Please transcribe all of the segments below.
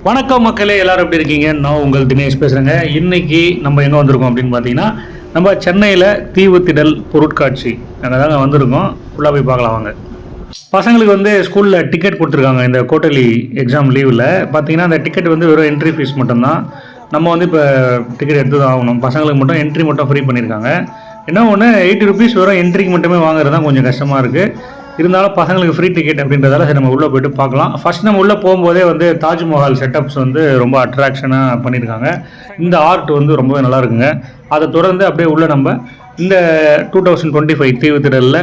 வணக்கம் மக்களே, எல்லாரும் எப்படி இருக்கீங்க? நான் உங்கள் தினேஷ் பேசுகிறேங்க. இன்றைக்கி நம்ம எங்கே வந்திருக்கோம் அப்படின்னு பார்த்தீங்கன்னா, நம்ம சென்னையில் தீவுத்திடல் பொருட்காட்சி அங்கே தாங்க வந்திருக்கோம். ஃபுல்லாக போய் பார்க்கலாம் வாங்க. பசங்களுக்கு வந்து ஸ்கூலில் டிக்கெட் கொடுத்துருக்காங்க. இந்த குவார்ட்டர்லி எக்ஸாம் லீவில் பார்த்தீங்கன்னா அந்த டிக்கெட் வந்து வெறும் என்ட்ரி ஃபீஸ் மட்டும்தான். நம்ம வந்து இப்போ டிக்கெட் எடுத்து தான் ஆகணும். பசங்களுக்கு மட்டும் என்ட்ரி மட்டும் ஃப்ரீ பண்ணியிருக்காங்க. என்ன ஒன்று, 80 ருபீஸ் வெறும் என்ட்ரிக்கு மட்டுமே வாங்குறது தான் கொஞ்சம் கஷ்டமாக இருக்குது. இருந்தாலும் பசங்களுக்கு ஃப்ரீ டிக்கெட் அப்படின்றதால சரி நம்ம உள்ளே போய்ட்டு பார்க்கலாம். ஃபஸ்ட் நம்ம உள்ளே போகும்போதே வந்து தாஜ்மஹால் செட்டப்ஸ் வந்து ரொம்ப அட்ராக்ஷனாக பண்ணியிருக்காங்க. இந்த ஆர்ட் வந்து ரொம்பவே நல்லா இருக்குங்க. அதை தொடர்ந்து அப்படியே உள்ளே நம்ம இந்த 2025 தீவுத்திடலில்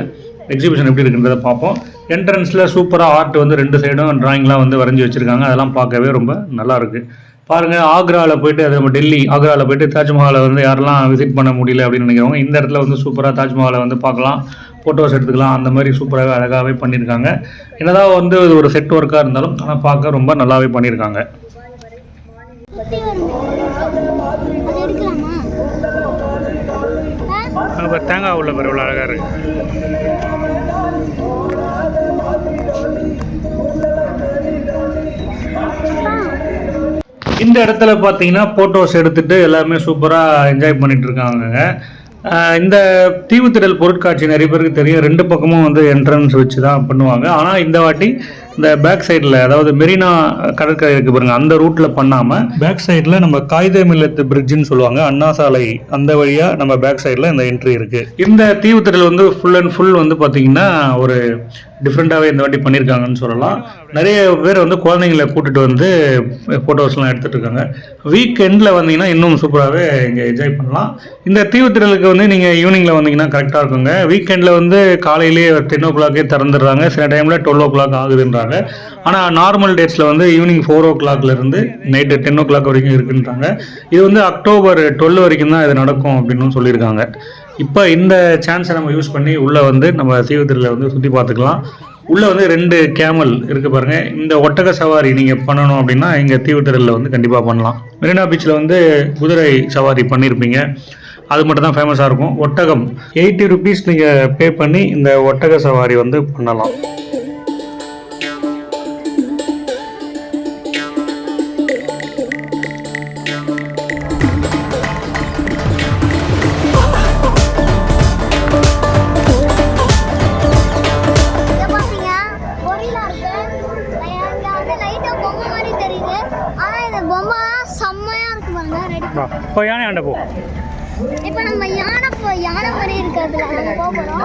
எக்ஸிபிஷன் எப்படி இருக்குன்றதை பார்ப்போம். என்ட்ரன்ஸில் சூப்பராக ஆர்ட் வந்து 2 சைடும் ட்ராயிங்லாம் வந்து வரைஞ்சி வச்சுருக்காங்க. அதெல்லாம் பார்க்கவே ரொம்ப நல்லாயிருக்கு. பாருங்கள், ஆக்ராவில் போய்ட்டு அது நம்ம டெல்லி ஆக்ராவில் போய்ட்டு தாஜ்மஹாலை வந்து யாரெல்லாம் விசிட் பண்ண முடியல அப்படின்னு நினைக்கிறவங்க இந்த இடத்துல வந்து சூப்பராக தாஜ்மஹாலை வந்து பார்க்கலாம், ஃபோட்டோஸ் எடுத்துக்கலாம். அந்த மாதிரி சூப்பராகவே அழகாகவே பண்ணியிருக்காங்க. என்னதான் வந்து இது ஒரு செட் ஒர்க்காக இருந்தாலும் ஆனால் பார்க்க ரொம்ப நல்லாவே பண்ணியிருக்காங்க. தேங்காய் உள்ள பேர் எவ்வளோ அழகாக இருக்குது. இந்த இடத்துல பார்த்தீங்கன்னா ஃபோட்டோஸ் எடுத்துகிட்டு எல்லாருமே சூப்பராக என்ஜாய் பண்ணிகிட்டு இருக்காங்க. இந்த தீவுத்திடல் பொருட்காட்சி நிறைய பேருக்கு தெரியும். 2 பக்கமும் வந்து என்ட்ரன்ஸ் வச்சு தான் பண்ணுவாங்க. ஆனால் இந்த வாட்டி இந்த பேக் சைடில், அதாவது மெரினா கடற்கரை இருக்குது பாருங்கள், அந்த ரூட்டில் பண்ணாமல் பேக் சைடில் நம்ம காயிதே மில்லத் பிரிட்ஜுன்னு சொல்லுவாங்க, அண்ணா சாலை, அந்த வழியாக நம்ம பேக் சைடில் இந்த என்ட்ரி இருக்குது. இந்த தீவுத்திடல் வந்து ஃபுல் அண்ட் ஃபுல் வந்து பார்த்திங்கன்னா ஒரு டிஃப்ரெண்ட்டாகவே இந்த வாட்டி பண்ணியிருக்காங்கன்னு சொல்லலாம். நிறைய பேர் வந்து குழந்தைங்களை கூட்டிகிட்டு வந்து ஃபோட்டோஸ்லாம் எடுத்துகிட்டு இருக்காங்க. வீக் எண்டில் வந்தீங்கன்னா இன்னும் சூப்பராகவே இங்கே என்ஜாய் பண்ணலாம். இந்த தீவுத்திடலுக்கு வந்து நீங்கள் ஈவினிங்கில் வந்தீங்கன்னா கரெக்டாக இருக்குங்க. வீக்கெண்டில் வந்து காலையிலேயே 10 o'clock திறந்துடுறாங்க, சில டைமில் 12 o'clock ஆகுதுன்றாங்க. ஆனால் நார்மல் டேட்ஸில் வந்து ஈவினிங் 4 o'clockலேருந்து நைட்டு 10 o'clock வரைக்கும் இருக்குன்றாங்க. இது வந்து அக்டோபர் 12 வரைக்கும் தான் இது நடக்கும் அப்படின்னு சொல்லியிருக்காங்க. இப்போ இந்த சான்ஸை நம்ம யூஸ் பண்ணி உள்ளே வந்து நம்ம தீவுத்திடலை வந்து சுற்றி பார்த்துக்கலாம். உள்ளே வந்து 2 கேமல் இருக்குது பாருங்கள். இந்த ஒட்டக சவாரி நீங்கள் பண்ணணும் அப்படின்னா இங்கே தீவுத்திடலில் வந்து கண்டிப்பாக பண்ணலாம். மெரினா பீச்சில் வந்து குதிரை சவாரி பண்ணியிருப்பீங்க, அது மட்டும் தான் ஃபேமஸாக இருக்கும். ஒட்டகம் 80 ருபீஸ் நீங்கள் பே பண்ணி இந்த ஒட்டக சவாரி வந்து பண்ணலாம். இப்போ யானை ஆண்ட போ. இப்போ நம்ம யானை மாதிரி இருக்கிறதுல நம்ம போகிறோம்.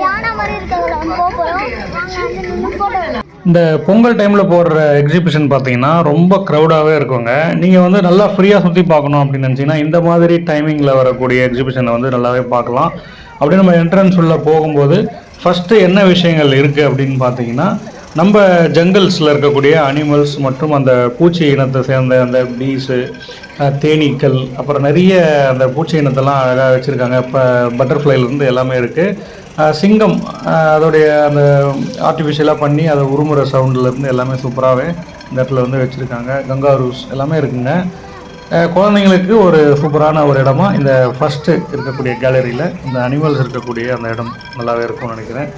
யானை மாதிரி இருக்கிறதுல நம்ம போகிறோம். இந்த பொங்கல் டைமில் போடுற எக்ஸிபிஷன் பார்த்தீங்கன்னா ரொம்ப க்ரௌடாகவே இருக்குங்க. நீங்கள் வந்து நல்லா ஃப்ரீயாக சுற்றி பார்க்கணும் அப்படின்னு நினச்சிங்கன்னா இந்த மாதிரி டைமிங்கில் வரக்கூடிய எக்ஸிபிஷனை வந்து நல்லாவே பார்க்கலாம். அப்படியே நம்ம என்ட்ரன்ஸ் உள்ள போகும்போது ஃபஸ்ட்டு என்ன விஷயங்கள் இருக்குது அப்படின்னு பார்த்தீங்கன்னா, நம்ம ஜங்கல்ஸில் இருக்கக்கூடிய அனிமல்ஸ் மற்றும் அந்த பூச்சி இனத்தை சேர்ந்த அந்த பீஸு, தேனீக்கள், அப்புறம் நிறைய அந்த பூச்சி இனத்தெல்லாம் அழகாக வச்சுருக்காங்க. இப்போ பட்டர்ஃப்ளைலேருந்து எல்லாமே இருக்குது. சிங்கம், அதோடைய அந்த ஆர்டிஃபிஷியலாக பண்ணி அதை உருமுறை சவுண்ட்லேருந்து எல்லாமே சூப்பராகவே இந்த இடத்துல வந்து வச்சுருக்காங்க. கங்காரூஸ் எல்லாமே இருக்குங்க. குழந்தைங்களுக்கு ஒரு சூப்பரான ஒரு இடமா இந்த ஃபஸ்ட்டு இருக்கக்கூடிய கேலரியில் இந்த அனிமல்ஸ் இருக்கக்கூடிய அந்த இடம் நல்லாவே இருக்கும்னு நினைக்கிறேன்.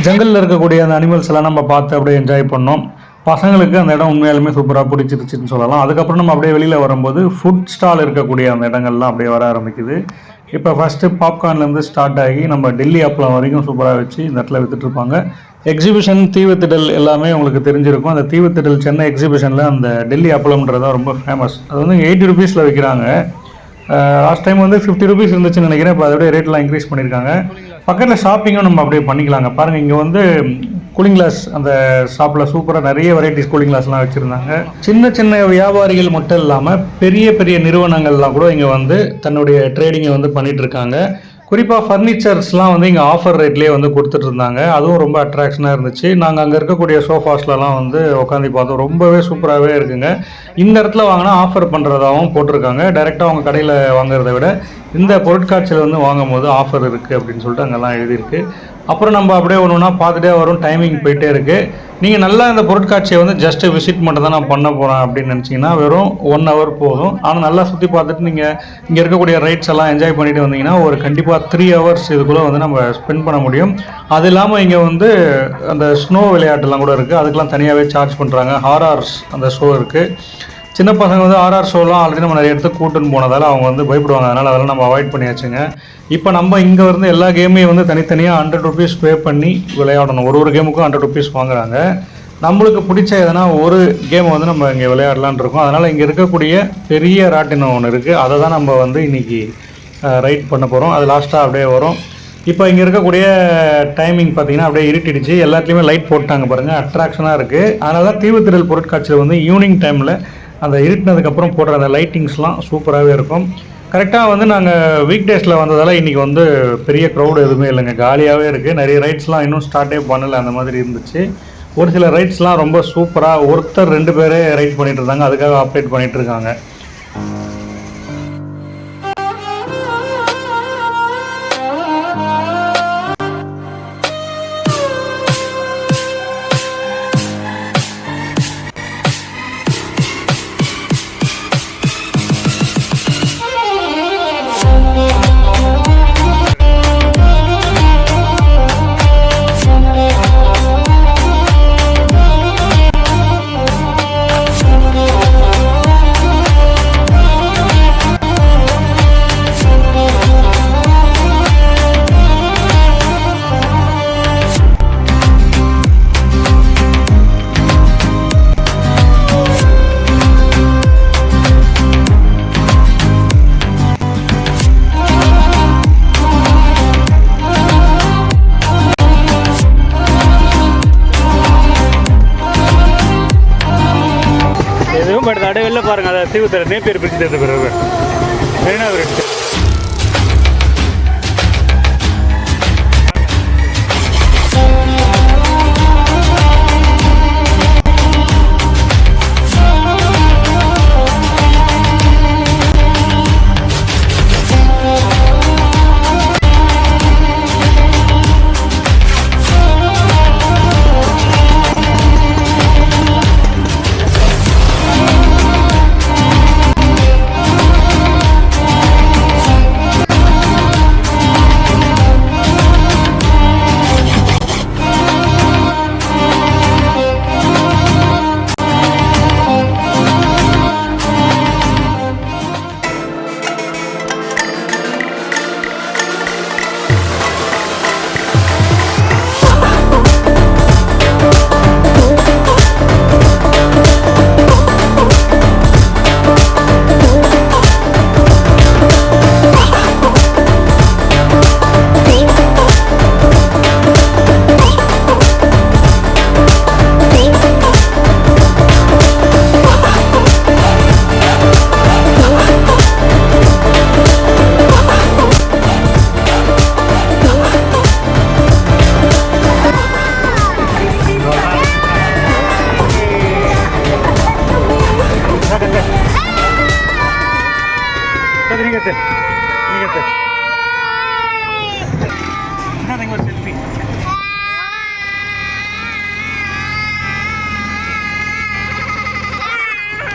ஜங்கலில் இருக்கக்கூடிய அந்த அனிமல்ஸ் எல்லாம் நம்ம பார்த்து அப்படியே என்ஜாய் பண்ணோம். பசங்களுக்கு அந்த இடம் உண்மையாலுமே சூப்பராக பிடிச்சிருச்சுன்னு சொல்லலாம். அதுக்கப்புறம் நம்ம அப்படியே வெளியில் வரும்போது ஃபுட் ஸ்டால் இருக்கக்கூடிய அந்த இடங்கள்லாம் அப்படியே வர ஆரம்பிக்குது. இப்போ ஃபஸ்ட்டு பாப்கார்ன்லேருந்து ஸ்டார்ட் ஆகி நம்ம டெல்லி அப்பளம் வரைக்கும் சூப்பராக வச்சு இந்த இடத்துல விற்றுட்ருப்பாங்க. எக்ஸிபிஷன் தீவுத்திடல் எல்லாமே உங்களுக்கு தெரிஞ்சிருக்கும். அந்த தீவுத்திடல் சென்னை எக்ஸிபிஷனில் அந்த டெல்லி அப்பளம்ன்றது ரொம்ப ஃபேமஸ். அது வந்து 80 ரூபீஸில் விற்கிறாங்க. லாஸ்ட் டைம் வந்து 50 ரூபீஸ் இருந்துச்சுன்னு நினைக்கிறேன். இப்போ அதோடய ரேட்லாம் இன்க்ரீஸ் பண்ணியிருக்காங்க. பக்கத்தில் ஷாப்பிங்கும் நம்ம அப்படியே பண்ணிக்கலாங்க. பாருங்கள், இங்கே வந்து கூலிங் கிளாஸ் அந்த ஷாப்பில் சூப்பராக நிறைய வெரைட்டிஸ் கூலிங் கிளாஸ்லாம் வச்சுருந்தாங்க. சின்ன சின்ன வியாபாரிகள் மட்டும் இல்லாமல் பெரிய பெரிய நிறுவனங்கள்லாம் கூட இங்கே வந்து தன்னுடைய ட்ரேடிங்கை வந்து பண்ணிகிட்ருக்காங்க. குறிப்பாக ஃபர்னிச்சர்ஸ்லாம் வந்து இங்கே ஆஃபர் ரேட்லேயே வந்து கொடுத்துட்டு இருந்தாங்க. அதுவும் ரொம்ப அட்ராக்ஷனாக இருந்துச்சு. நாங்கள் அங்கே இருக்கக்கூடிய சோஃபாஸ்லலாம் வந்து உட்காந்து பார்த்தோம். ரொம்பவே சூப்பராகவே இருக்குங்க. இந்த இடத்துல வாங்கினா ஆஃபர் பண்ணுறதாகவும் போட்டிருக்காங்க. டைரெக்டாக அவங்க கடையில் வாங்குறத விட இந்த பொருட்காட்சியில் வந்து வாங்கும் போது ஆஃபர் இருக்குது அப்படின்னு சொல்லிட்டு அங்கெல்லாம் எழுதியிருக்கு. அப்புறம் நம்ம அப்படியே ஒன்று ஒன்றா பார்த்துட்டே வரும். டைமிங் போயிட்டே இருக்குது. நீங்கள் நல்லா இந்த பொருட்காட்சியை வந்து ஜஸ்ட்டு விசிட் மட்டும் தான் நான் பண்ண போகிறேன் அப்படின்னு நினச்சிங்கன்னா வெறும் 1 hour போதும். ஆனால் நல்லா சுற்றி பார்த்துட்டு நீங்கள் இங்கே இருக்கக்கூடிய ரைட்ஸ் எல்லாம் என்ஜாய் பண்ணிட்டு வந்தீங்கன்னா ஒரு கண்டிப்பாக 3 hours இதுக்குள்ளே வந்து நம்ம ஸ்பெண்ட் பண்ண முடியும். அது இல்லாமல் இங்கே வந்து அந்த ஸ்னோ விளையாட்டுலாம் கூட இருக்குது. அதுக்கெலாம் தனியாகவே சார்ஜ் பண்ணுறாங்க. ஹாரர்ஸ் அந்த ஷோ இருக்குது. சின்ன பசங்க வந்து ஆர்ஆர் ஷோலாம் ஆல்ரெடி நம்ம நிறைய இடத்துக்கு கூட்டுன்னு போனதால் அவங்க வந்து பயப்படுவாங்க. அதனால் அதெல்லாம் நம்ம அவாய்ட் பண்ணியாச்சுங்க. இப்போ நம்ம இங்கே வந்து எல்லா கேமையும் வந்து தனித்தனியாக 100 ரூபீஸ் பே பண்ணி விளையாடணும். ஒரு கேமுக்கும் 100 ரூபீஸ் வாங்குறாங்க. நம்மளுக்கு பிடிச்ச எதனா ஒரு கேமை வந்து நம்ம இங்கே விளையாடலான் இருக்கோம். அதனால் இங்கே இருக்கக்கூடிய பெரிய ராட்டினம் ஒன்று இருக்குது. அதை தான் நம்ம வந்து இன்றைக்கி ரைட் பண்ண போகிறோம். அது லாஸ்ட்டாக அப்படியே வரும். இப்போ இங்கே இருக்கக்கூடிய டைமிங் பார்த்தீங்கன்னா அப்படியே இருட்டிடுச்சு. எல்லாத்துலேயுமே லைட் போட்டாங்க பாருங்கள். அட்ராக்ஷனாக இருக்குது. அதனால தான் தீவுத்திடல் பொருட்காட்சியில் வந்து ஈவினிங் டைமில் அந்த இருட்டினதுக்கப்புறம் போடுற அந்த லைட்டிங்ஸ்லாம் சூப்பராகவே இருக்கும். கரெக்டாக வந்து நாங்கள் வீக் டேஸில் வந்ததால் இன்றைக்கி வந்து பெரிய க்ரௌடு எதுவுமே இல்லைங்க. காலியாகவே இருக்குது. நிறைய ரைட்ஸ்லாம் இன்னும் ஸ்டார்ட்டே பண்ணலை. அந்த மாதிரி இருந்துச்சு. ஒரு சில ரைட்ஸ்லாம் ரொம்ப சூப்பராக ஒருத்தர் 2 பேரே ரைட் பண்ணிகிட்டு இருந்தாங்க. அதுக்காக ஆப்ரேட் பண்ணிகிட்டு இருக்காங்க. அப்படியே வெளில பாருங்கள். அதை தீவுத்திடல் நேப்பியர் பிரிச்சு எடுத்து பிறகு மெரினா பிரிட்ஜ்.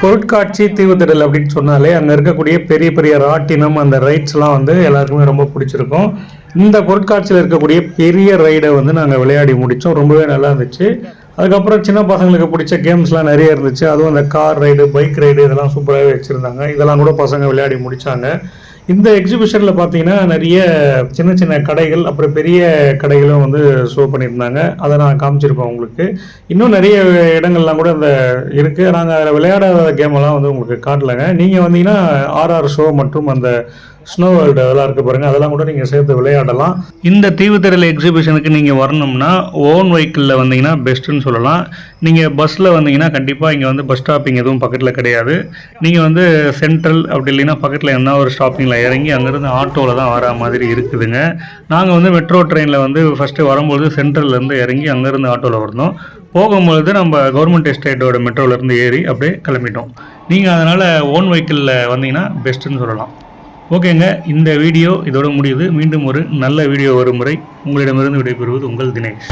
பொருட்காட்சி தீவுத்திடல் அப்படின்னு சொன்னாலே அங்கே இருக்கக்கூடிய பெரிய பெரிய ராட்டினம் அந்த ரைட்ஸ்லாம் வந்து எல்லாருக்குமே ரொம்ப பிடிச்சிருக்கும். இந்த பொருட்காட்சியில் இருக்கக்கூடிய பெரிய ரைடை வந்து நாங்கள் விளையாடி முடித்தோம். ரொம்பவே நல்லா இருந்துச்சு. அதுக்கப்புறம் சின்ன பசங்களுக்கு பிடிச்ச கேம்ஸ்லாம் நிறைய இருந்துச்சு. அதுவும் அந்த கார் ரைடு, பைக் ரைடு இதெல்லாம் சூப்பராகவே வச்சுருந்தாங்க. இதெல்லாம் கூட பசங்க விளையாடி முடித்தாங்க. இந்த எக்ஸிபிஷனில் பார்த்தீங்கன்னா நிறைய சின்ன சின்ன கடைகள், அப்புறம் பெரிய கடைகளும் வந்து ஷோ பண்ணியிருந்தாங்க. அதை நான் காமிச்சிருப்பேன் உங்களுக்கு. இன்னும் நிறைய இடங்கள்லாம் கூட இந்த இருக்குது. நாங்கள் அதில் விளையாடாத கேமெல்லாம் வந்து உங்களுக்கு காட்டலைங்க. நீங்கள் வந்தீங்கன்னா ஆர்ஆர் ஷோ மற்றும் அந்த ஸ்னோ வேர்ல்டு அதெல்லாம் இருக்குது பாருங்கள், அதெல்லாம் கூட நீங்கள் சேர்த்து விளையாடலாம். இந்த தீவுத்திடல் எக்ஸிபிஷனுக்கு நீங்கள் வரணும்னா ஓன் வெஹிக்கிளில் வந்தீங்கன்னா பெஸ்ட்டுன்னு சொல்லலாம். நீங்கள் பஸ்ஸில் வந்தீங்கன்னா கண்டிப்பாக இங்கே வந்து பஸ் ஸ்டாப்பிங் எதுவும் பக்கத்தில் கிடையாது. நீங்கள் வந்து சென்ட்ரல் அப்படி இல்லைன்னா பக்கத்தில் என்ன ஒரு ஸ்டாப்பிங்கில் இறங்கி அங்கேருந்து ஆட்டோவில் தான் வர மாதிரி இருக்குதுங்க. நாங்கள் வந்து மெட்ரோ ட்ரெயினில் வந்து ஃபஸ்ட்டு வரும்போது சென்ட்ரல்லேருந்து இறங்கி அங்கேருந்து ஆட்டோவில் வரணும். போகும்பொழுது நம்ம கவர்மெண்ட் எஸ்டேட்டோட மெட்ரோலேருந்து ஏறி அப்படியே கிளம்பிட்டோம். நீங்கள் அதனால் ஓன் வெஹிக்கிளில் வந்தீங்கன்னா பெஸ்ட்டுன்னு சொல்லலாம். ஓகேங்க, இந்த வீடியோ இதோட முடியுது. மீண்டும் ஒரு நல்ல வீடியோ வரும் முறை உங்களிடமிருந்து விடைபெறுவது உங்கள் தினேஷ்.